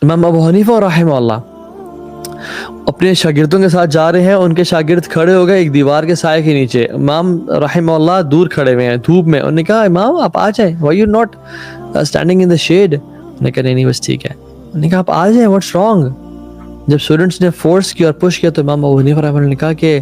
امام ابو حنیفہ رحمہ اللہ اپنے شاگردوں کے ساتھ جا رہے ہیں, ان کے شاگرد کھڑے ہو گئے ایک دیوار کے سائے کے نیچے, امام رحمہ اللہ دور کھڑے ہوئے ہیں دھوپ میں. انہوں نے کہا امام آپ آ جائیں, why you not standing in the shed. انہوں نے کہا نہیں بس ٹھیک ہے. انہوں نے کہا آپ آ جائیں, واٹس رانگ. جب اسٹوڈنٹس نے فورس کیا اور پش کیا تو امام ابو حنیفہ رحمہ اللہ نے کہا کہ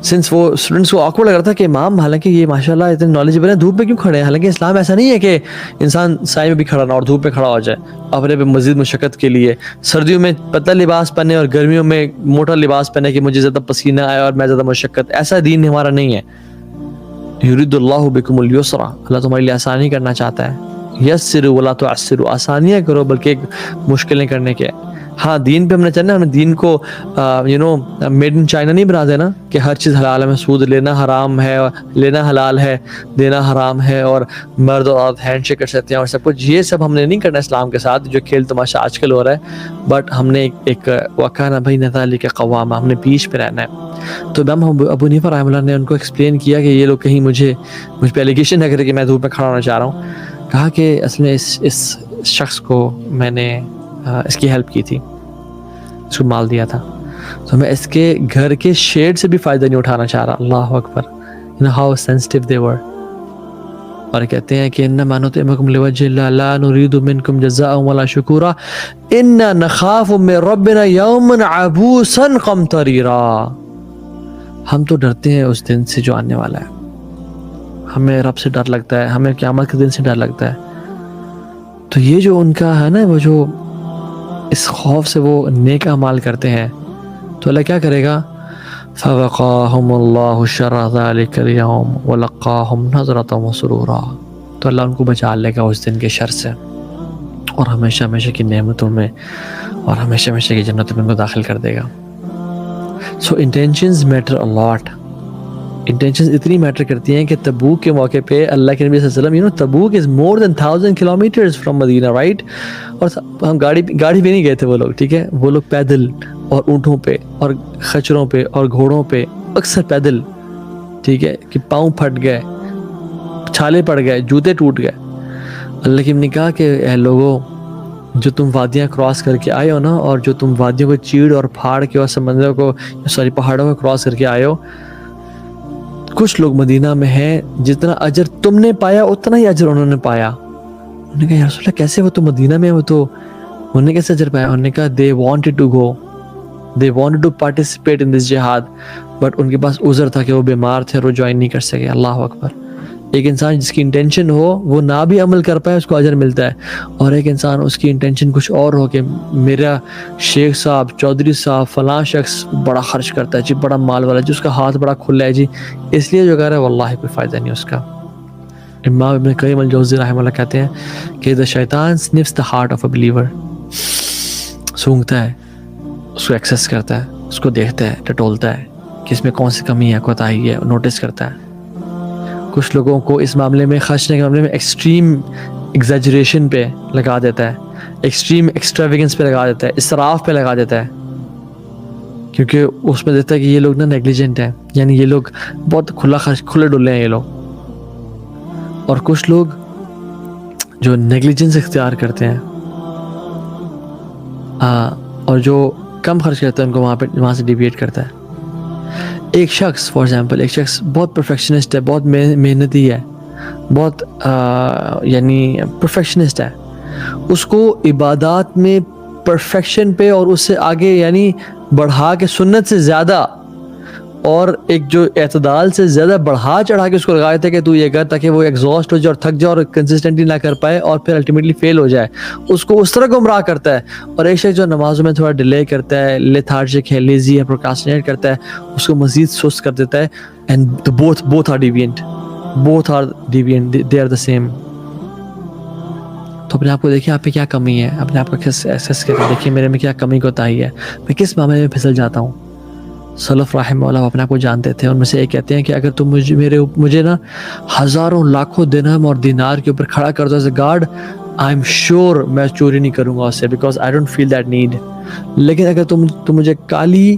سنس وہ اسٹوڈنٹس کو آکورڈ لگ رہا تھا کہ امام حالانکہ یہ ماشاءاللہ اتنے نالجبل ہیں, دھوپ میں کیوں کھڑے ہیں, حالانکہ اسلام ایسا نہیں ہے کہ انسان سائے میں بھی کھڑا نہ اور دھوپ میں کھڑا ہو جائے اپنے پہ مزید مشقت کے لیے. سردیوں میں پتلا لباس پہنے اور گرمیوں میں موٹا لباس پہنے کہ مجھے زیادہ پسینہ آئے اور میں زیادہ مشقت, ایسا دین ہمارا نہیں ہے. یرید اللہ بکم الیسر, اللہ تمہارے لیے آسانی کرنا چاہتا ہے. یسروا ولا تعسروا, آسانیاں کرو بلکہ مشکلیں کرنے کے. ہاں دین پہ ہم نے چلنا, ہم نے دین کو میڈ ان چائنا نہیں بنا دینا کہ ہر چیز حلال ہے, میں سود لینا حرام ہے, لینا حلال ہے, دینا حرام ہے, اور مرد اور عورت ہینڈ شیک کر سکتے ہیں اور سب کچھ. یہ سب ہم نے نہیں کرنا اسلام کے ساتھ, جو کھیل تماشا آج کل ہو رہا ہے. بٹ ہم نے ایک وقانا بین ذالک قواما, ہم نے بیچ پہ رہنا ہے. تو امام ابو حنیفہ رحمہ اللہ نے ان کو ایکسپلین کیا کہ یہ لوگ کہیں مجھ پہ ایلیگیشن نہ کرے کہ میں دھوپ میں کھڑا ہونا چاہ رہا ہوں. کہا کہ اصل میں اس شخص کو میں نے اس کی ہیلپ کی تھی, اس کو مال دیا تھا, تو میں اس کے گھر کے شیڈ سے بھی فائدہ نہیں اٹھانا چاہ رہا. اللہ اکبر, you know how sensitive they were. اور کہتے ہیں کہ انما نطعمکم لوجه اللہ لا نريد منکم جزاء ولا شکورا انا نخاف من ربنا یوما عبوسا قمطریرا. ہم تو ڈرتے ہیں اس دن سے جو آنے والا ہے, ہمیں رب سے ڈر لگتا ہے, ہمیں قیامت کے دن سے ڈر لگتا ہے. تو یہ جو ان کا ہے نا, وہ جو اس خوف سے وہ نیک اعمال کرتے ہیں, تو اللہ کیا کرے گا, فَوَقَاهُمُ اللَّهُ شَرَّ ذَلِكَ الْيَوْمِ وَلَقَّاهُمْ نَضْرَةً وَسُرُورًا. تو اللہ ان کو بچا لے گا اس دن کے شر سے, اور ہمیشہ ہمیشہ کی نعمتوں میں اور ہمیشہ ہمیشہ کی جنتوں میں ان کو داخل کر دے گا. سو انٹینشنز میٹر اے لاٹ. انٹینشنز اتنی میٹر کرتی ہیں کہ تبوک کے موقع پہ اللہ کے نبی صلی اللہ علیہ وسلم, تبوک از مور دین 1000 کلومیٹرز فرام مدینہ, رائٹ. اور ہم گاڑی پہ نہیں گئے تھے وہ لوگ, ٹھیک ہے, وہ لوگ پیدل اور اونٹوں پہ اور خچروں پہ اور گھوڑوں پہ, اکثر پیدل, ٹھیک ہے, کہ پاؤں پھٹ گئے, چھالے پڑ گئے, جوتے ٹوٹ گئے. اللہ کی نے کہا کہ اے لوگوں, جو تم وادیاں کراس کر کے آئے ہو نا, اور جو تم وادیوں کو چیڑ اور پھاڑ کے اور سمندروں کو پہاڑوں کو کراس کر کے آئے ہو, کچھ لوگ مدینہ میں ہیں جتنا اجر تم نے پایا اتنا ہی اجر انہوں نے پایا. انہوں نے کہا یا رسول اللہ کیسے, وہ تو مدینہ میں, وہ تو انہوں نے کیسے اجر پایا. انہوں نے کہا they wanted to go, they wanted to participate in this jihad, but in کے پاس عذر تھا کہ وہ بیمار تھے اور وہ جوائن نہیں کر سکے. اللہ اکبر. ایک انسان جس کی انٹینشن ہو وہ نہ بھی عمل کر پائے اس کو اجر ملتا ہے, اور ایک انسان اس کی انٹینشن کچھ اور ہو کہ میرا شیخ صاحب, چودھری صاحب, فلاں شخص بڑا خرچ کرتا ہے جی, بڑا مال والا جی, اس کا ہاتھ بڑا کھلا ہے جی, اس لیے جو کہہ رہا ہے واللہ کوئی فائدہ نہیں اس کا. امام ابن قیم الجوزی رحمہ اللہ کہتے ہیں کہ the shaitan sniffs the heart of a believer, سونگتا ہے, اس کو ایکسیس کرتا ہے, اس کو دیکھتا ہے, ٹٹولتا ہے کہ اس میں کون سی کمی ہے, کوتاہی ہے, نوٹس کرتا ہے. کچھ لوگوں کو اس معاملے میں, خرچنے کے معاملے میں ایکسٹریم ایگزیجریشن پہ لگا دیتا ہے, ایکسٹریم ایکسٹراویگنس پہ لگا دیتا ہے, اسراف پہ لگا دیتا ہے, کیونکہ اس میں دیتا ہے کہ یہ لوگ نا نیگلیجنٹ ہیں, یعنی یہ لوگ بہت کھلے ڈلے ہیں یہ لوگ. اور کچھ لوگ جو نیگلیجنس اختیار کرتے ہیں اور جو کم خرچ کرتے ہیں ان کو وہاں سے ڈیویٹ کرتا ہے. ایک شخص فار ایگزامپل, ایک شخص بہت پرفیکشنسٹ ہے, بہت محنتی ہے, بہت یعنی پرفیکشنسٹ ہے, اس کو عبادات میں پرفیکشن پہ اور اس سے آگے یعنی بڑھا کے سنت سے زیادہ اور ایک جو اعتدال سے زیادہ بڑھا چڑھا کے اس کو لگایا تھا کہ تو یہ کر, تاکہ وہ ایگزاسٹ ہو جائے اور تھک جائے اور کنسسٹنٹلی نہ کر پائے اور پھر الٹیمیٹلی فیل ہو جائے, اس کو اس طرح گمراہ کرتا ہے. اور ایک شخص جو نمازوں میں تھوڑا ڈیلے کرتا ہے, لیتھارجک ہے, لیزی ہے, پروکراسٹینیٹ کرتا ہے, اس کو مزید سست کر دیتا ہے. And both are deviant, they are the same. تو اپنے آپ کو دیکھیں آپ پہ کیا کمی ہے, اپنے آپ کو ایسس کریں, دیکھیں میرے میں کیا کمی کوتاہی ہے, میں کس معاملے میں پھسل جاتا ہوں. سلف رحمہ اللہ اپنے آپ کو جانتے تھے, ان میں سے ایک کہتے ہیں کہ اگر تم مجھے نا ہزاروں لاکھوں درہم اور دینار کے اوپر کھڑا کر دو as a guard, I am sure میں چوری نہیں کروں گا اس سے, because I don't feel that need. لیکن اگر تم مجھے کالی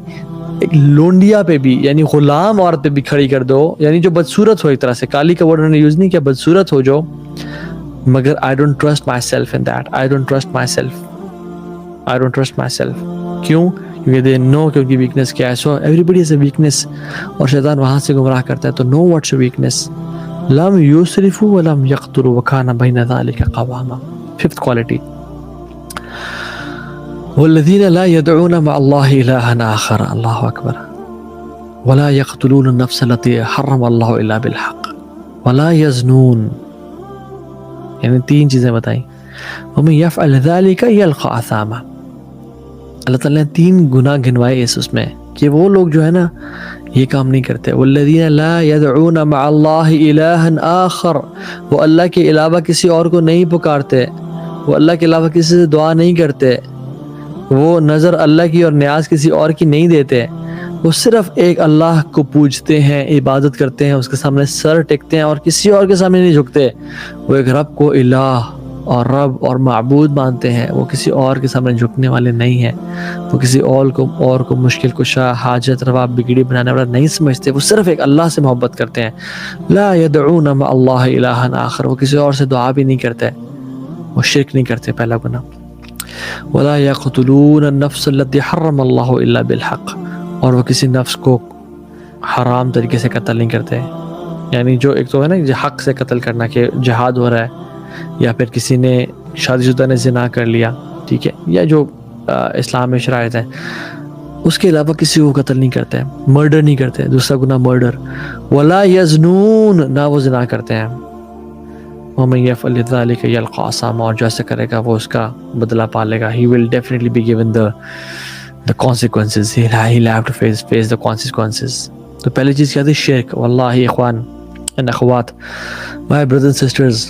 ایک لونڈیا پہ بھی یعنی غلام عورت پہ بھی کھڑی کر دو, یعنی جو بدصورت ہو, ایک طرح سے کالی کا ورڈ انہوں نے یوز نہیں کیا, بدصورت ہو جو, مگر I don't trust myself in that, I don't trust myself I don't trust myself. کیوں؟ کیونکہ they know کہ ان کی weakness کیا ہے. So everybody has a weakness, اور شیطان وہاں سے گمراہ کرتا ہے. تو know what's your weakness. لم یسرفوا ولم یقتروا وکان بین ذلک قواما. Fifth quality. والذین لا يدعون مع اللہ الہا آخر. اللہ اکبر. ولا يقتلون النفس التي حرم اللہ الا بالحق ولا يزنون. یعنی 3 چیزیں بتائیں. ومن يفعل ذلك يلقى اثاما. اللہ تعالیٰ نے 3 گناہ گنوائے اس میں کہ وہ لوگ جو ہے نا یہ کام نہیں کرتے. والذین لا يدعون مع اللہ الہا آخر. وہ اللہ کے علاوہ کسی اور کو نہیں پکارتے, وہ اللہ کے علاوہ کسی سے دعا نہیں کرتے, وہ نظر اللہ کی اور نیاز کسی اور کی نہیں دیتے. وہ صرف ایک اللہ کو پوجتے ہیں, عبادت کرتے ہیں, اس کے سامنے سر ٹیکتے ہیں اور کسی اور کے سامنے نہیں جھکتے. وہ ایک رب کو الہ اور رب اور معبود مانتے ہیں, وہ کسی اور کے سامنے جھکنے والے نہیں ہیں. وہ کسی اور کو مشکل کشا, حاجت روا, بگڑی بنانے والا نہیں سمجھتے. وہ صرف ایک اللہ سے محبت کرتے ہیں. لا يدعون مع اللہ الہا آخر. وہ کسی اور سے دعا بھی نہیں کرتے, وہ شرک نہیں کرتے. پہلا گناہ. ولا يقتلون النفس التي حرم اللہ الا بالحق. اور وہ کسی نفس کو حرام طریقے سے قتل نہیں کرتے. یعنی جو ایک تو ہے نا حق سے قتل کرنا کہ جہاد ہو رہا ہے, یا پھر کسی نے شادی شدہ نے زنا کر لیا, ٹھیک ہے, یا جو اسلام میں شرائط ہیں, اس کے علاوہ کسی کو قتل نہیں کرتے. مرڈر نہیں کرتے. دوسرا گناہ مرڈر. ولا یزنون. نہ وہ زنا کرتے ہیں. ومن یفعل ذلک یلقى اثاما. اور جو ایسا کرے گا وہ اس کا بدلہ پالے گا. He will definitely be given the consequences. He'll have to face the consequences. تو پہلی چیز کیا تھی؟ شرک. واللہ اخوان and اخوات, my brothers and sisters,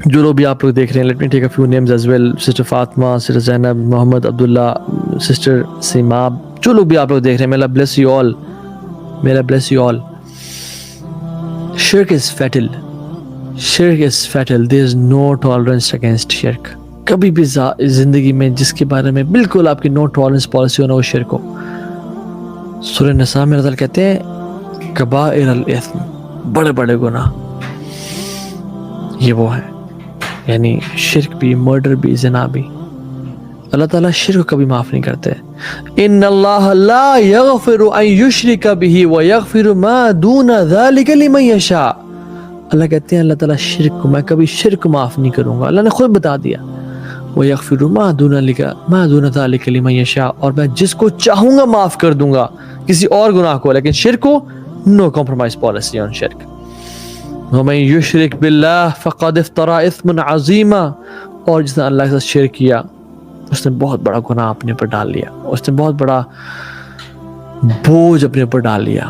جو لوگ بھی آپ لوگ دیکھ رہے ہیں, let me take a few names as well. Sister Fatima, Sister Zainab, Muhammad Abdullah, Sister سیماب, جو لوگ بھی آپ لوگ دیکھ رہے ہیں, may Allah bless you all. May Allah bless you all. Shirk is fatal. Shirk is fatal. There is no tolerance against shirk. کبھی بھی زندگی میں جس کے بارے میں بالکل آپ کی نو ٹالرنس پالیسی ہونا وہ شرک ہو. سورہ نساء میں اللہ کہتے ہیں کبائر الاثم, بڑے بڑے گناہ یہ وہ ہے. یعنی شرک بھی, مرڈر بھی, زنا بھی. اللہ تعالیٰ شرک کو کبھی معاف نہیں کرتے. ان اللہ لا یغفر ان یشرک بہ ویغفر ما دون ذلک لمن یشاء. اللہ کہتے ہیں اللہ تعالیٰ شرک کو, میں کبھی شرک کو معاف نہیں کروں گا. اللہ نے خود بتا دیا وَيَغْفِرُ مَا دُونَ ذَلِكَ لِمَن يَشَاءُ. اور میں جس کو چاہوں گا معاف کر دوں گا, کسی اور گناہ کو, لیکن شرک کو نو کمپرومائز پالیسی آن شرک. وَمَن يُشْرِكْ بِاللَّهِ فَقَدِ افْتَرَىٰ إِثْمًا عَظِيمًا. اور جس نے اللہ کے ساتھ شرک کیا اس نے بہت بڑا گناہ اپنے اوپر ڈال لیا, اس نے بہت بڑا بوجھ اپنے اوپر ڈال لیا.